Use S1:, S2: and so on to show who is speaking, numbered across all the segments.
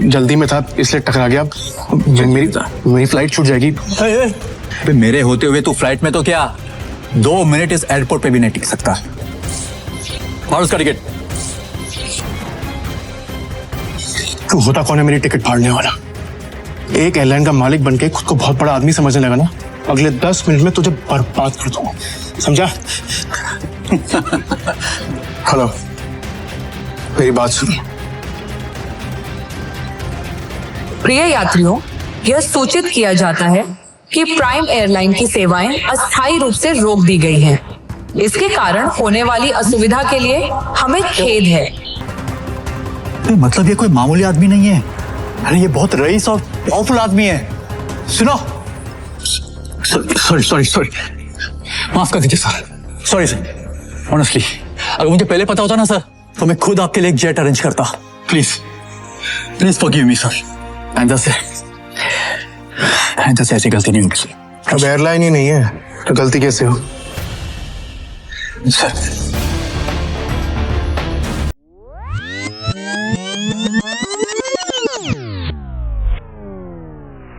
S1: जल्दी में था इसलिए टकरा गया। मेरी फ्लाइट छूट जाएगी।
S2: मेरे होते हुए तू फ्लाइट में तो क्या 2 मिनट इस एयरपोर्ट पे भी नहीं टिक सकता। और उसका टिकट
S1: तू होता कौन है मेरी टिकट फाड़ने वाला? एक एयरलाइन का मालिक बनके खुद को बहुत बड़ा आदमी समझने लगा ना, अगले 10 मिनट में तुझे बर्बाद कर दूंगा, समझा? हेलो, मेरी बात सुनो।
S3: प्रिय यात्रियों, यह सूचित किया जाता है कि प्राइम एयरलाइन की सेवाएं अस्थायी रूप से रोक दी गई हैं। इसके कारण होने वाली असुविधा के लिए हमें खेद है।
S2: मतलब ये कोई मामूली आदमी नहीं है, अरे ये बहुत रईस और पावरफुल आदमी है। सुनो, सॉरी, माफ कर दीजिए सर। सॉरी सर, ऑनेस्टली अगर मुझे पहले पता होता ना सर, तो मैं खुद आपके लिए एक जेट अरेंज करता। Please forgive me sir. आइंदा से ऐसी गलती नहीं होगी सर।
S1: अब एयरलाइन ही नहीं है तो गलती कैसे हो
S2: सर?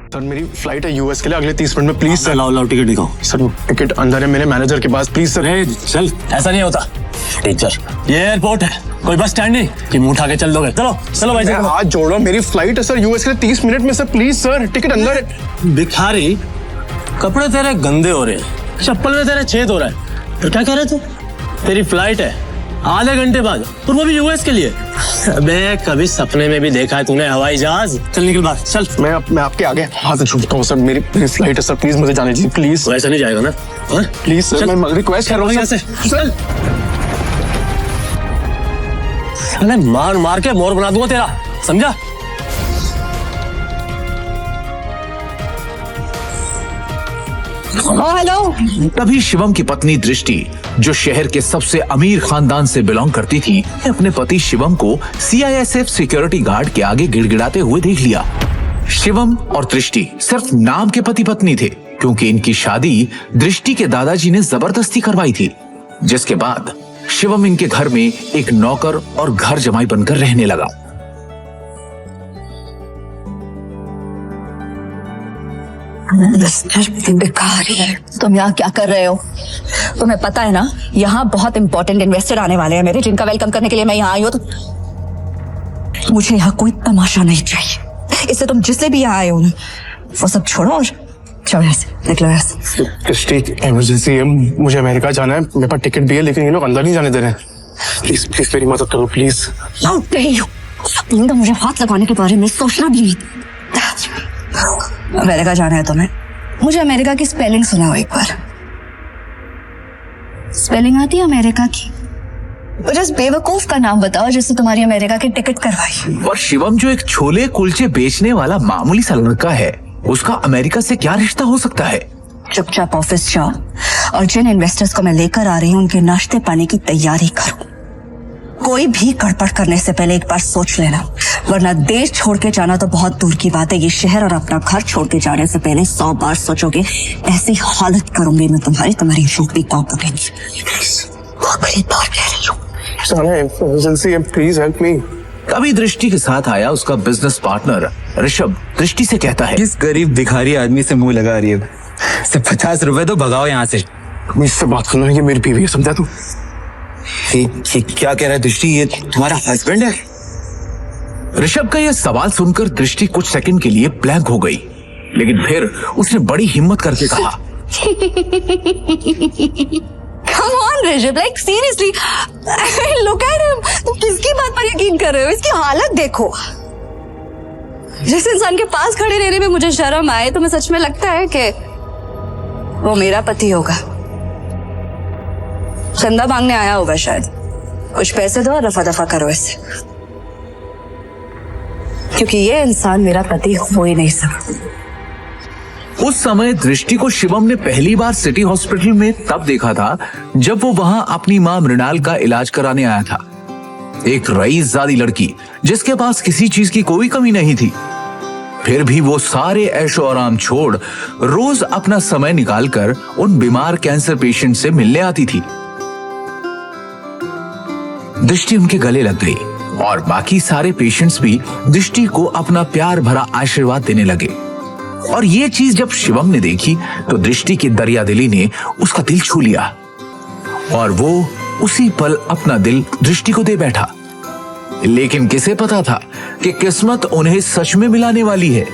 S1: सर मेरी फ्लाइट है यूएस के लिए अगले 30 मिनट में, प्लीज सर।
S2: लाओ टिकट दिखाओ
S1: सर वो टिकट अंदर है मेरे मैनेजर के पास, प्लीज सर।
S2: चल, ऐसा नहीं होता टीचर, ये एयरपोर्ट है, कोई बस स्टैंड नहीं कि मुंह उठा के चल दोगे। चलो भाई,
S1: हाथ जोड़ो, मेरी फ्लाइट है सर यूएस के लिए 30 मिनट में सर, प्लीज सर। टिकट अंदर है।
S4: भिखारी, कपड़े तेरे गंदे हो रहे हैं, चप्पल में तेरे छेद हो रहा है, तो क्या कह रहे थे? तेरी फ्लाइट है आधे घंटे बाद, और वो भी यूएस के लिए। अबे कभी सपने में भी देखा है तूने हवाई जहाज? चल निकल बाहर, चल।
S1: मैं आपके आगे हाथ जोड़ता हूँ सर, मेरी फ्लाइट है सर, प्लीज मुझे जाने दीजिए प्लीज।
S4: तो ऐसा नहीं जाएगा ना?
S1: प्लीज सर, मैं रिक्वेस्ट कर रहा हूँ
S4: से चल। अरे मार के मोर बना दूंगा तेरा, समझा?
S3: हेलो।
S5: तभी शिवम की पत्नी दृष्टि, जो शहर के सबसे अमीर खानदान से बिलोंग करती थी, अपने पति शिवम को सीआईएसएफ सिक्योरिटी गार्ड के आगे गिड़गिड़ाते हुए देख लिया। शिवम और दृष्टि सिर्फ नाम के पति पत्नी थे, क्योंकि इनकी शादी दृष्टि के दादाजी ने जबरदस्ती करवाई थी, जिसके बाद शिवम इनके घर में एक नौकर और घर जमाई बनकर रहने लगा।
S6: तुम यहाँ क्या कर रहे हो? तुम्हें पता है ना, यहाँ बहुत इंपॉर्टेंट इन्वेस्टर आने वाले हैं मेरे, जिनका वेलकम करने के लिए मैं यहाँ आई हूँ। तो मुझे यहाँ कोई तमाशा नहीं चाहिए, इससे तुम जिससे भी यहाँ आए हो ना, वो सब छोड़ो और चलो ऐसे निकलो ऐसे।
S1: इमरजेंसी है, मुझे अमेरिका जाना है, मेरे पास टिकट भी है, लेकिन ये लोग अंदर नहीं जाने दे रहे हैं। प्लीज मेरी मदद करो प्लीज।
S6: तुम तो मुझे हाथ लगाने के बारे में सोचना भी नहीं। अमेरिका जाना है तुम्हें? मुझे अमेरिका की स्पेलिंग सुनाओ एक बार। स्पेलिंग आती है अमेरिका की? मुझे इस बेवकूफ का नाम बताओ जिससे तुम्हारी अमेरिका की टिकट करवाई।
S5: और शिवम जो एक छोले कुलचे बेचने वाला मामूली सा लड़का है, उसका अमेरिका से क्या रिश्ता हो सकता है?
S6: चुपचाप ऑफिस जाओ और जिन इन्वेस्टर्स को मैं लेकर आ रही हूँ उनके नाश्ते पानी की तैयारी करो। कोई भी गड़बड़ करने से पहले एक बार सोच लेना, वरना देश छोड़ के जाना तो बहुत दूर की बात है, ये शहर और अपना घर छोड़ के जाने से पहले 100 बार सोचोगे। ऐसी हालत करूंगी मैं तुम्हारी रोटी काट दूंगी। बहुत बड़ी बात कह रही हूँ।
S1: इमरजेंसी है, प्लीज हेल्प मी।
S5: तभी दृष्टि के साथ आया उसका बिजनेस पार्टनर ऋषभ। दृष्टि से कहता है,
S7: किस गरीब भिखारी आदमी से मुंह लगा रही है? सिर्फ 50 रुपए तो भगाओ यहाँ से।
S1: इससे बात करना, ये मेरी बीवी है, समझा तू?
S7: ये क्या कह रहा है दृष्टि, ये तुम्हारा हस्बैंड है?
S5: ऋषभ का यह सवाल सुनकर दृष्टि कुछ सेकंड के लिए ब्लैंक हो गई, लेकिन फिर उसने बड़ी हिम्मत करके कहा,
S6: Come on Rishabh, like seriously, look at him. तुम किसकी बात पर यकीन कर रहे हो? इसकी हालत देखो। जिस इंसान के पास खड़े रहने में मुझे शर्म आए, तुम्हें सच में लगता है कि वो मेरा पति होगा? चंदा मांगने आया होगा शायद, कुछ पैसे दो और रफा दफा करो इससे, क्योंकि ये इंसान मेरा पति हो ही नहीं सकता।
S5: उस समय दृष्टि को शिवम ने पहली बार सिटी हॉस्पिटल में तब देखा था जब वो वहां अपनी मां मृणाल का इलाज कराने आया था। एक रईसजादी लड़की जिसके पास किसी चीज की कोई कमी नहीं थी, फिर भी वो सारे ऐशो आराम छोड़ रोज अपना समय निकालकर उन बीमार कैंसर पेशेंट से मिलने आती थी। दृष्टि उनके गले लग गई और बाकी सारे पेशेंट्स भी दृष्टि को अपना प्यार भरा आशीर्वाद देने लगे। और ये चीज जब शिवम ने देखी तो दृष्टि की दरियादिली ने उसका दिल छू लिया और वो उसी पल अपना दिल दृष्टि को दे बैठा। लेकिन किसे पता था कि किस्मत उन्हें सच में मिलाने वाली है।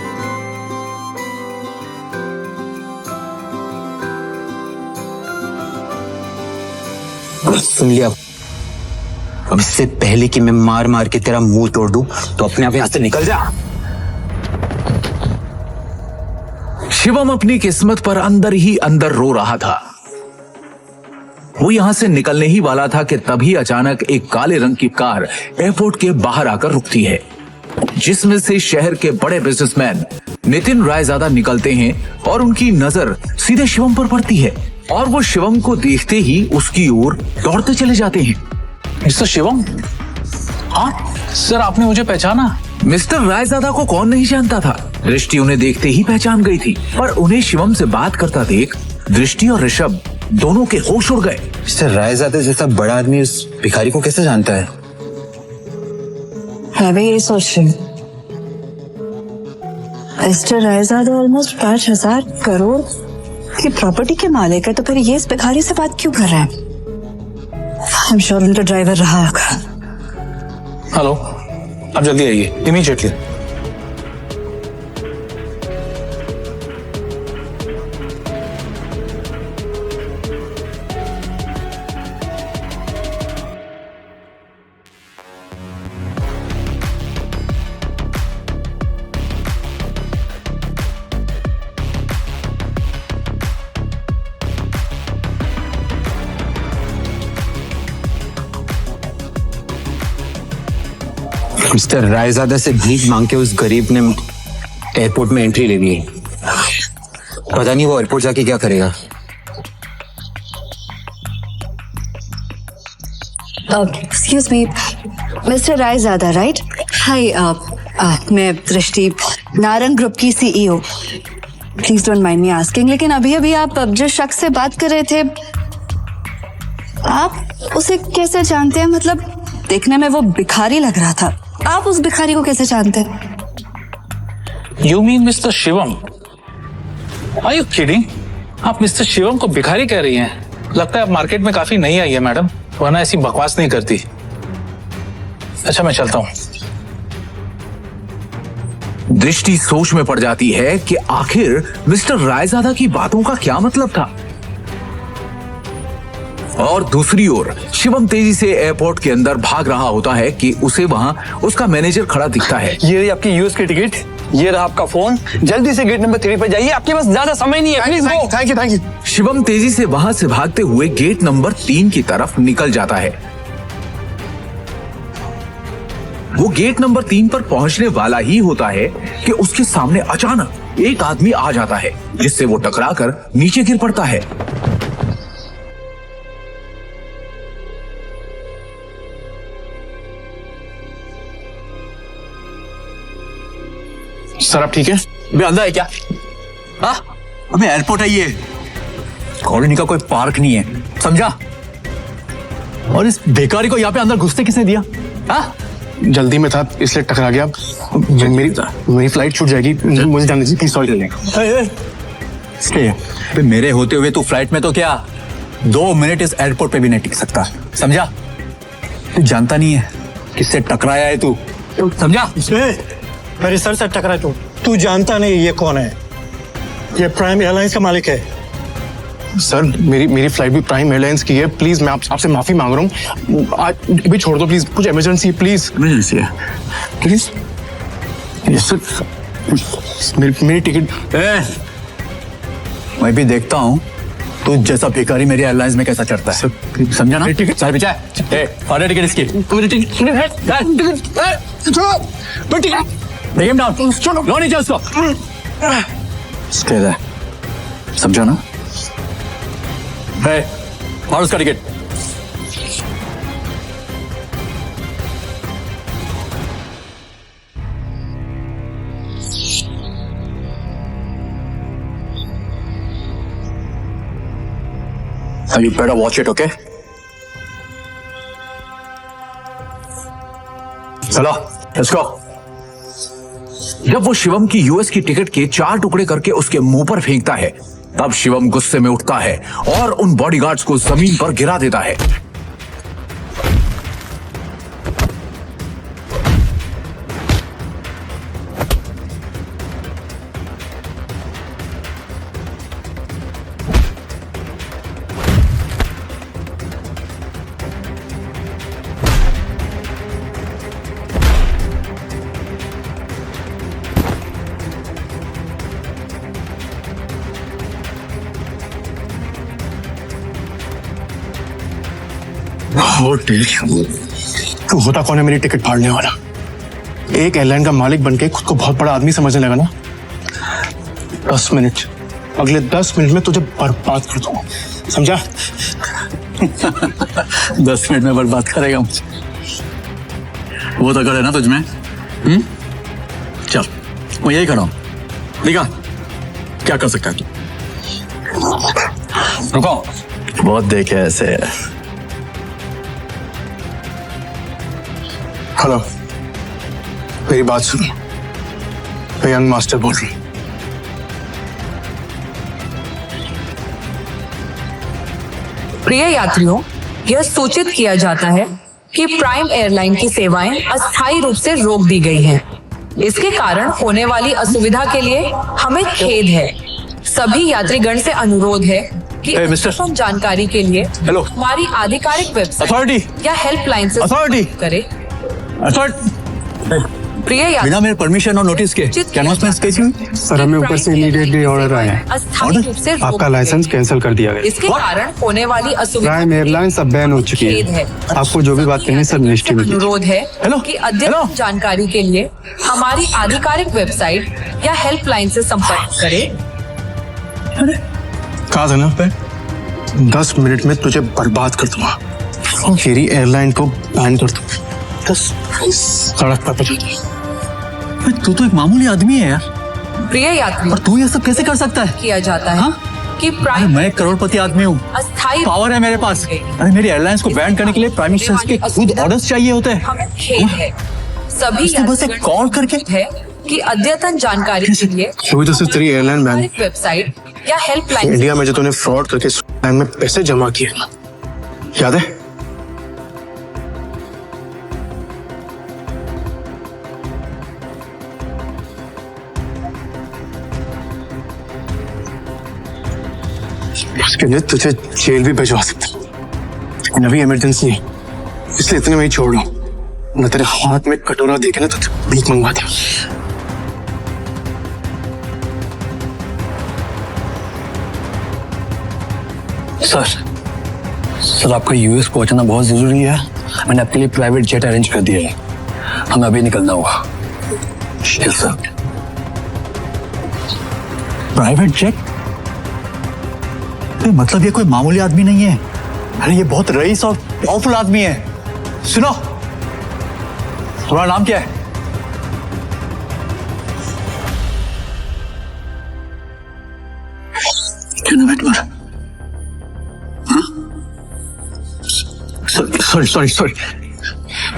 S7: सुन लिया, अब इससे पहले कि मैं मार मार के तेरा मुंह तोड़ दूं तो अपने आप यहां से निकल जा।
S5: शिवम अपनी किस्मत पर अंदर ही अंदर रो रहा था। वो यहां से निकलने ही वाला था कि तभी अचानक एक काले रंग की कार एयरपोर्ट के बाहर आकर रुकती है, जिसमें से शहर के बड़े बिजनेसमैन नितिन रायजादा निकलते हैं और उनकी नजर सीधे शिवम पर पड़ती है और वो शिवम को देखते ही उसकी ओर दौड़ते चले जाते हैं।
S2: मिस्टर शिवम, हाँ सर, आपने मुझे पहचाना?
S5: मिस्टर रायजादा को कौन नहीं जानता था। दृष्टि उन्हें देखते ही पहचान गई थी, पर उन्हें शिवम से बात करता देख दृष्टि और ऋषभ दोनों के होश उड़ गए।
S7: मिस्टर रायजादे जैसा बड़ा आदमी उस भिखारी को कैसे जानता है?
S6: मैं भी यही सोच रही हूँ। मिस्टर रायजादा ऑलमोस्ट 5,000 करोड़ की प्रॉपर्टी के मालिक है, तो फिर ये इस भिखारी से बात क्यों कर रहे हैं? आई एम श्योर उनका ड्राइवर रहा होगा।
S2: हेलो, आप जल्दी आइए, इमीडिएटली।
S7: मिस्टर रायजादा से भीख मांग के उस गरीब ने एयरपोर्ट में एंट्री ले ली है। पता नहीं वो एयरपोर्ट जाके क्या करेगा।
S6: Excuse me, Mister Raizada, right? Hi, मैं दृष्टि, नारंग ग्रुप की CEO. Please don't mind me asking, लेकिन अभी अभी आप जिस शख्स से बात कर रहे थे, आप उसे कैसे जानते हैं? मतलब देखने में वो भिखारी लग रहा था, आप उस भिखारी को कैसे जानते हैं?
S2: You mean mister Shivam? Are you kidding? आप मिस्टर शिवम को भिखारी कह रही हैं? लगता है आप मार्केट में काफी नई आई है मैडम, वरना ऐसी बकवास नहीं करती। अच्छा, मैं चलता हूं।
S5: दृष्टि सोच में पड़ जाती है कि आखिर मिस्टर रायजादा की बातों का क्या मतलब था। और दूसरी ओर शिवम तेजी से एयरपोर्ट के अंदर भाग रहा होता है कि उसे वहां उसका मैनेजर खड़ा दिखता है।
S8: ये रही आपकी यूएस की टिकट, ये रहा आपका फोन, जल्दी से गेट नंबर 3 पर जाइए, आपके पास ज्यादा समय नहीं है, please go.
S1: Thank you.
S5: Shivam तेजी से वहां से भागते हुए गेट नंबर 3 की तरफ निकल जाता है। वो गेट नंबर 3 पर पहुंचने वाला ही होता है कि उसके सामने अचानक एक आदमी आ जाता है, जिससे वो टकराकर नीचे गिर पड़ता है।
S1: सर आप ठीक है?
S2: अबे अंधा है क्या? हाँ, अबे एयरपोर्ट है ये, कॉलोनी का कोई पार्क नहीं है, समझा? और इस बेकारी को यहाँ पे अंदर घुसने किसने दिया? हाँ,
S1: जल्दी में था इसलिए टकरा गया। मेरी फ्लाइट छूट जाएगी, मुझे जाने दीजिए प्लीज। सॉरी।
S2: अबे मेरे होते हुए तू फ्लाइट में तो क्या 2 मिनट इस एयरपोर्ट पे भी नहीं टिक सकता, समझा? तू जानता नहीं है किससे टकराया है तू, समझा?
S9: मेरे सर से टकरा तू जानता नहीं ये कौन है? ये प्राइम एयरलाइंस का मालिक है।
S1: सर मेरी फ्लाइट भी प्राइम एयरलाइंस की है, प्लीज मैं आपसे माफी मांग रहा हूँ, आज भी छोड़ दो प्लीज, कुछ इमरजेंसी है प्लीज।
S2: इमरजेंसी है
S1: प्लीज? यस सर, मेरी टिकट।
S2: मैं भी देखता हूँ तू जैसा भिखारी मेरी एयरलाइंस में कैसा चढ़ता है, समझा ना? टिकट सारे पीछे फाड़े टिकट इसकी। Take him down. लो नीचे उसको। Stay there. समझा ना? Hey, और उसका ticket. You better watch it, okay? चलो लेट्स गो।
S5: जब वो शिवम की यूएस की टिकट के 4 टुकड़े करके उसके मुंह पर फेंकता है, तब शिवम गुस्से में उठता है और उन बॉडीगार्ड्स को जमीन पर गिरा देता है।
S1: तू होता कौन है मेरी टिकट फाड़ने वाला? एक एयरलाइन का मालिक बनके खुद को बहुत बड़ा आदमी समझने लगा ना? 10 मिनट, अगले 10 मिनट में तुझे बर्बाद कर दूंगा, समझा?
S2: 10 मिनट में बर्बाद करेगा मुझे, वो तो करे ना तुझ में। चल मैं यही खड़ा हूं, दिखा क्या कर सकता है तू। रुको, बहुत देखे ऐसे।
S1: हेलो, मेरी बात सुनो, मैं यंग मास्टर बोल रहा हूं।
S3: प्रिय यात्रियों, यह सूचित किया जाता है कि प्राइम एयरलाइन की सेवाएं अस्थायी रूप से रोक दी गई हैं। इसके कारण होने वाली असुविधा के लिए हमें खेद है। सभी यात्रीगण से अनुरोध है कि
S2: Hey, mister.
S3: अद्यतन जानकारी के लिए
S2: Hello.
S3: हमारी आधिकारिक वेबसाइट
S2: Authority.
S3: या हेल्पलाइन से
S2: Authority.
S3: संपर्क करें। प्रिय
S2: बिना
S3: यात्रियों,
S2: मेरे परमिशन और नोटिस के कैनवास कैसी हुई?
S9: सर, हमें ऊपर से immediately order आया है।
S3: अस्थायी रूप से रोक
S9: आपका
S3: दी
S9: लाइसेंस
S3: गई।
S9: कैंसिल कर दिया गया।
S3: इसके कारण होने वाली असुविधा
S9: प्राइम एयरलाइंस अब बैन हो चुकी
S3: खेद
S9: है।
S3: है।
S9: आपको जो भी बात करनी है सब मिनिस्ट्री में कीजिए।
S3: अनुरोध है
S2: हेलो,
S3: कि अद्यतन
S2: हेलो।
S3: जानकारी के लिए हमारी आधिकारिक वेबसाइट या हेल्पलाइन से संपर्क करें।
S1: कहा था ना, 10 मिनट में तुझे बर्बाद कर दूंगा, मेरी एयरलाइन को बैन कर दूंगा। 10 सड़क पर पहुंचा दे।
S2: तू तो एक मामूली आदमी है यार,
S3: प्रिय यात्रियों,
S2: और तू ये सब कैसे कर सकता है?
S3: किया जाता है कि
S2: अरे
S3: प्राइम
S2: मैं एक करोड़पति आदमी हूँ,
S3: अस्थायी
S2: पावर है मेरे पास। अरे मेरी एयरलाइंस को बैन करने के लिए प्राइम मिनिस्टर के खुद ऑर्डर्स चाहिए होते हैं।
S3: हमें खेद है। सभी
S2: इसने बस एक
S3: यात्रीगण
S2: कॉल करके
S3: है कि अद्यतन जानकारी के लिए
S1: अभी तो सिर्फ तेरी एयरलाइन बैन।
S3: आधिकारिक वेबसाइट या हेल्पलाइन
S1: इंडिया में जो तूने फ्रॉड करके एयरलाइन में पैसे जमा किए ना, याद है? उसके लिए तुझे जेल भी भिजवा सकता, लेकिन अभी इमरजेंसी है, इसलिए इतने में ही छोड़ रहा हूं। न तेरे हाथ में कटोरा देखे ना तो भीख मंगवा दे।
S2: सर आपका यूएस पहुंचना बहुत जरूरी है। मैंने आपके लिए प्राइवेट जेट अरेंज कर दिया है, हमें अभी निकलना होगा। Yes sir. Private jet? मतलब ये कोई मामूली आदमी नहीं है, अरे ये बहुत रईस और पावरफुल आदमी है। सुनो, तुम्हारा नाम क्या है? सॉरी,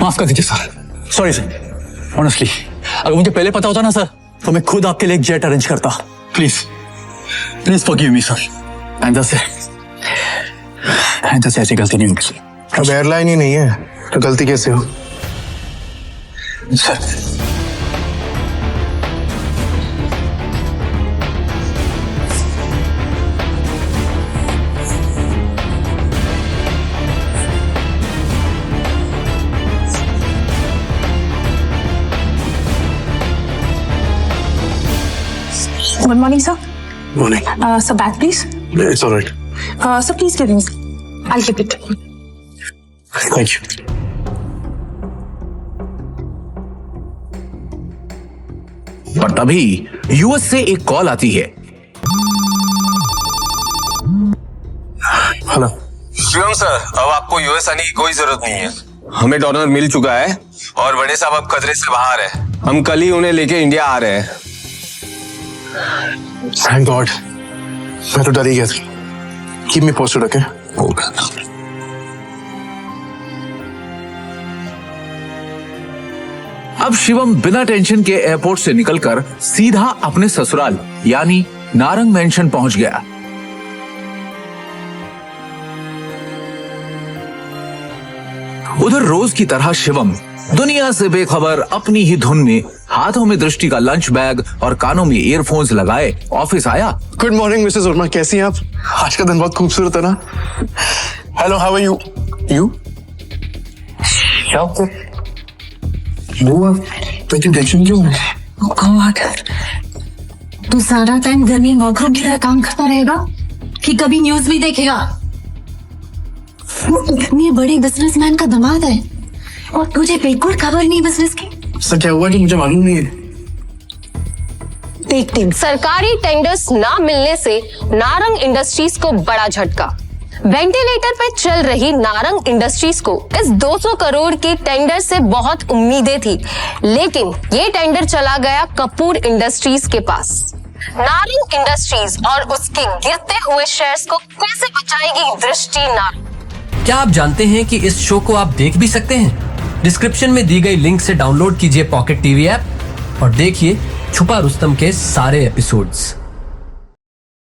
S2: माफ कर दीजिए सर, सॉरी सर। ऑनेस्टली अगर मुझे पहले पता होता ना सर, तो मैं खुद आपके लिए एक जेट अरेंज करता। Please forgive me sir. आइंदा से ऐसी गलती नहीं होगी सर।
S1: अब एयरलाइन ही नहीं है तो गलती कैसे हो?
S2: Sir
S10: Good morning, sir.
S1: Morning.
S10: Sir, bag, please.
S1: It's all right.
S10: Sir, please give me. I'll keep it.
S1: Thank you.
S5: पर तभी यूएस से एक कॉल आती है।
S1: हेलो।
S11: शिवम सर, अब आपको यूएस आने की कोई जरूरत नहीं है। हमें डोनर मिल चुका है और बड़े साहब अब खतरे से बाहर है। हम कल ही उन्हें लेके इंडिया आ रहे हैं।
S1: Thank God. मैं तो डर ही गया था। Keep me posted, okay?
S5: अब शिवम बिना टेंशन के एयरपोर्ट से निकलकर सीधा अपने ससुराल यानी नारंग मेंशन पहुंच गया। उधर रोज की तरह शिवम दुनिया से बेखबर अपनी ही धुन में हाथों में दृष्टि का लंच बैग और कानों में ईयरफोन्स लगाए ऑफिस आया।
S1: गुड मॉर्निंग मिसेस वर्मा, कैसी हैं आप? आज का दिन बहुत खूबसूरत है ना? Hello, how are you? You तो टेंशन क्यों है?
S10: तू सारा टाइम घर में नौकरों की तरह काम करता रहेगा कि कभी न्यूज भी देखेगा? वो इतने बड़े बिजनेसमैन का दामाद है और तुझे बिल्कुल खबर नहीं बिजनेस की।
S1: सर क्या हुआ कि मुझे मालूम नहीं है।
S10: देखते हैं।
S12: सरकारी टेंडर्स ना मिलने से नारंग इंडस्ट्रीज को बड़ा झटका। वेंटिलेटर पे चल रही नारंग इंडस्ट्रीज को इस 200 करोड़ के टेंडर से बहुत उम्मीदें थी, लेकिन ये टेंडर चला गया कपूर इंडस्ट्रीज के पास। नारंग इंडस्ट्रीज और उसके गिरते हुए शेयर्स को कैसे बचाएगी दृष्टि नारंग?
S13: क्या आप जानते हैं कि इस शो को आप देख भी सकते हैं? डिस्क्रिप्शन में दी गई लिंक से डाउनलोड कीजिए पॉकेट टीवी ऐप और देखिए छुपा रुस्तम के सारे एपिसोड्स।